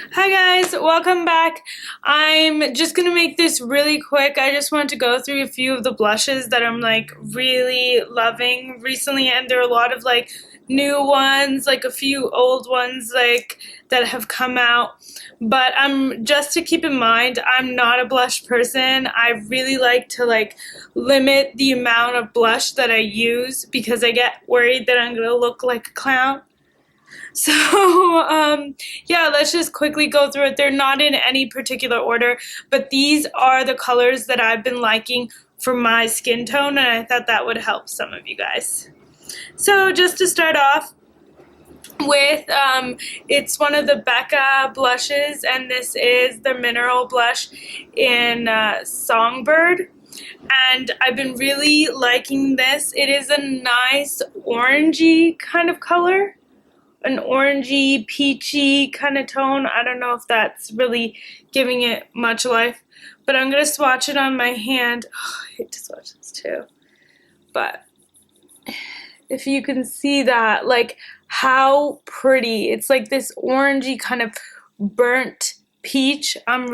Hi guys, welcome back. I'm just gonna make this really quick. I just want to go through a few of the blushes that I'm like really loving recently, and there are a lot of like new ones, like a few old ones like that have come out. But just to keep in mind, I'm not a blush person. I really like to like limit the amount of blush that I use because I get worried that I'm gonna look like a clown. So, yeah, let's just quickly go through it. They're not in any particular order, but these are the colors that I've been liking for my skin tone, and I thought that would help some of you guys. So, just to start off with, it's one of the Becca blushes, and this is the mineral blush in Songbird. And I've been really liking this. It is a nice orangey kind of color. An orangey, peachy kind of tone. I don't know if that's really giving it much life, but I'm going to swatch it on my hand. Oh, I hate to swatch this too. But if you can see that, like how pretty. It's like this orangey kind of burnt peach. I've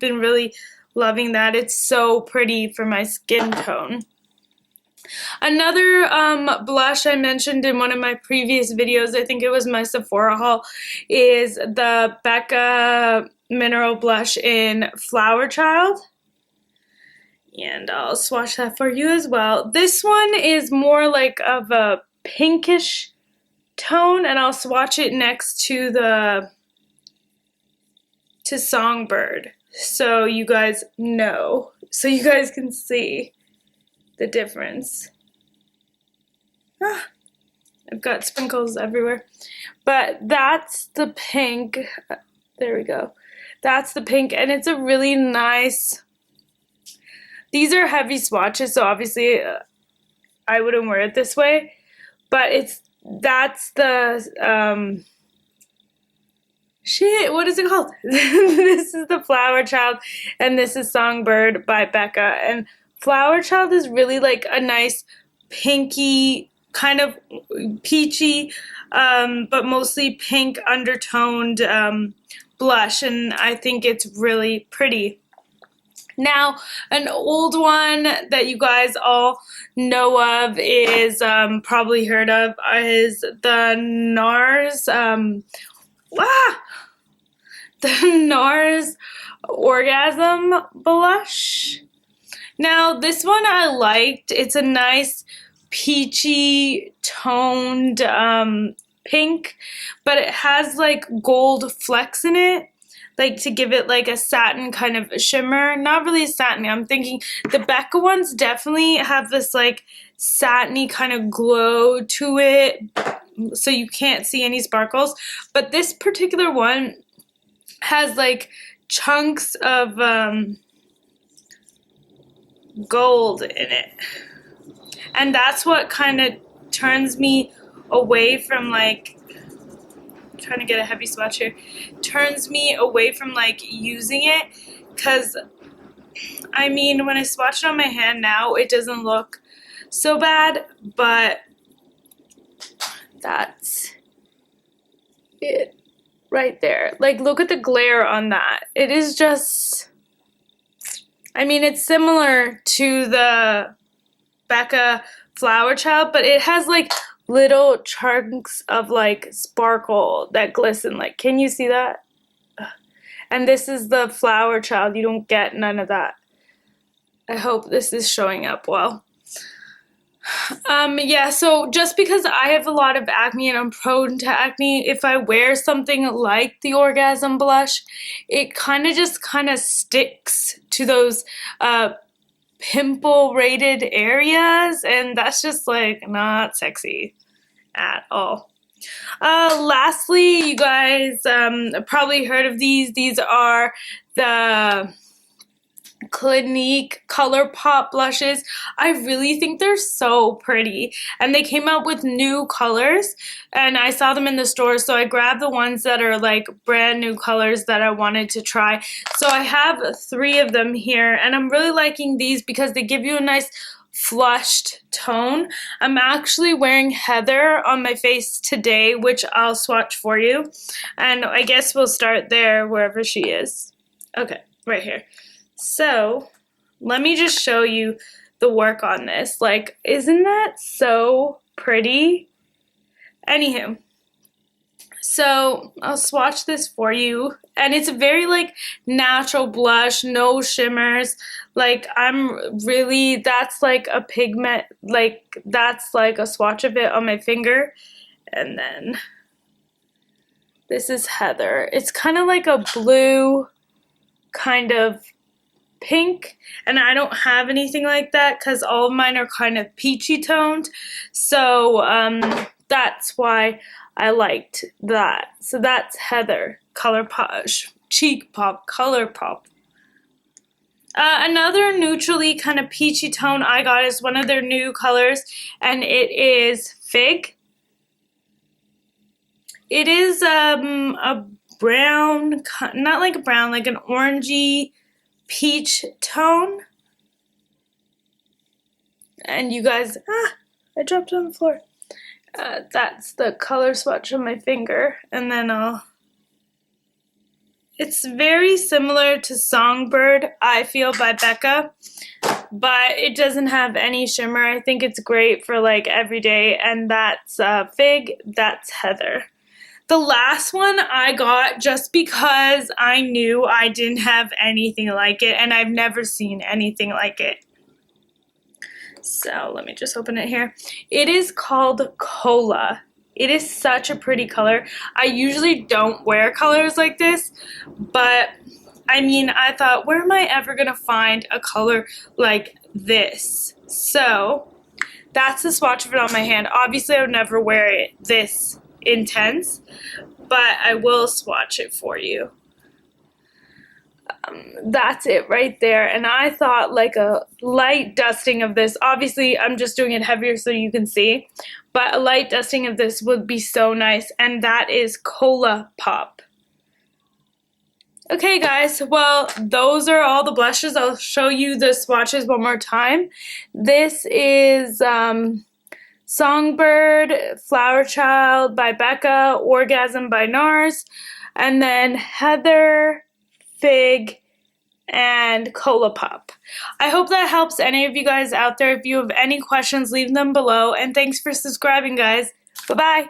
been really loving that. It's so pretty for my skin tone. Another blush I mentioned in one of my previous videos, I think it was my Sephora haul, is the Becca Mineral Blush in Flower Child. And I'll swatch that for you as well. This one is more like of a pinkish tone, and I'll swatch it next to Songbird so you guys know, so you guys can see the difference. I've got sprinkles everywhere. But that's the pink. There we go. That's the pink, and it's a really nice. These are heavy swatches, so obviously I wouldn't wear it this way. But that's the shit, what is it called? This is the Flower Child, and this is Songbird by Becca. And Flower Child is really like a nice pinky, kind of peachy, but mostly pink undertoned blush, and I think it's really pretty. Now, an old one that you guys all know of is probably heard of is the Nars. The Nars Orgasm Blush. Now, this one I liked. It's a nice peachy toned pink, but it has like gold flecks in it, like to give it like a satin kind of shimmer. Not really satiny. I'm thinking the Becca ones definitely have this like satiny kind of glow to it, so you can't see any sparkles. But this particular one has like chunks of gold in it, and that's what kind of turns me away from like, I'm trying to get a heavy swatch here, turns me away from like using it, because I mean when I swatch it on my hand now it doesn't look so bad, but that's it right there. Like, look at the glare on that. It is just, I mean, it's similar to the Becca Flower Child, but it has like little chunks of like sparkle that glisten. Like, can you see that? And this is the Flower Child. You don't get none of that. I hope this is showing up well. Yeah, so just because I have a lot of acne and I'm prone to acne, if I wear something like the Orgasm Blush, it kind of sticks to those pimple rated areas, and that's just like not sexy at all. Lastly, you guys probably heard of these. These are the Clinique Color Pop blushes. I really think they're so pretty, and they came out with new colors, and I saw them in the store, so I grabbed the ones that are like brand new colors that I wanted to try. So I have 3 of them here, and I'm really liking these because they give you a nice flushed tone. I'm actually wearing Heather on my face today, which I'll swatch for you. And I guess we'll start there wherever she is. Okay, right here. So let me just show you the work on this. Like, isn't that so pretty? Anywho, so I'll swatch this for you, and it's a very like natural blush, no shimmers. Like that's like a pigment, like that's like a swatch of it on my finger. And then this is Heather. It's kind of like a blue, kind of pink, and I don't have anything like that because all of mine are kind of peachy toned. So that's why I liked that. So that's Heather, Cheek Pop, Color Pop. Another neutrally kind of peachy tone I got is one of their new colors, and it is Fig. It is a brown, not like a brown, like an orangey peach tone. And you guys, I dropped it on the floor. That's the color swatch on my finger, and then it's very similar to Songbird, I feel, by Becca, but it doesn't have any shimmer. I think it's great for like everyday, and that's Fig, that's Heather. The last one I got just because I knew I didn't have anything like it, and I've never seen anything like it. So let me just open it here. It is called Cola. It is such a pretty color. I usually don't wear colors like this, but I mean, I thought, where am I ever going to find a color like this? So that's the swatch of it on my hand. Obviously, I would never wear it this intense, but I will swatch it for you. That's it right there, and I thought like a light dusting of this, obviously I'm just doing it heavier so you can see, but a light dusting of this would be so nice, and that is Cola Pop. Okay guys, well those are all the blushes. I'll show you the swatches one more time. This is Songbird, Flower Child by Becca, Orgasm by Nars, and then Heather, Fig, and Cola Pop. I hope that helps any of you guys out there. If you have any questions, leave them below, and thanks for subscribing, guys. Bye-bye.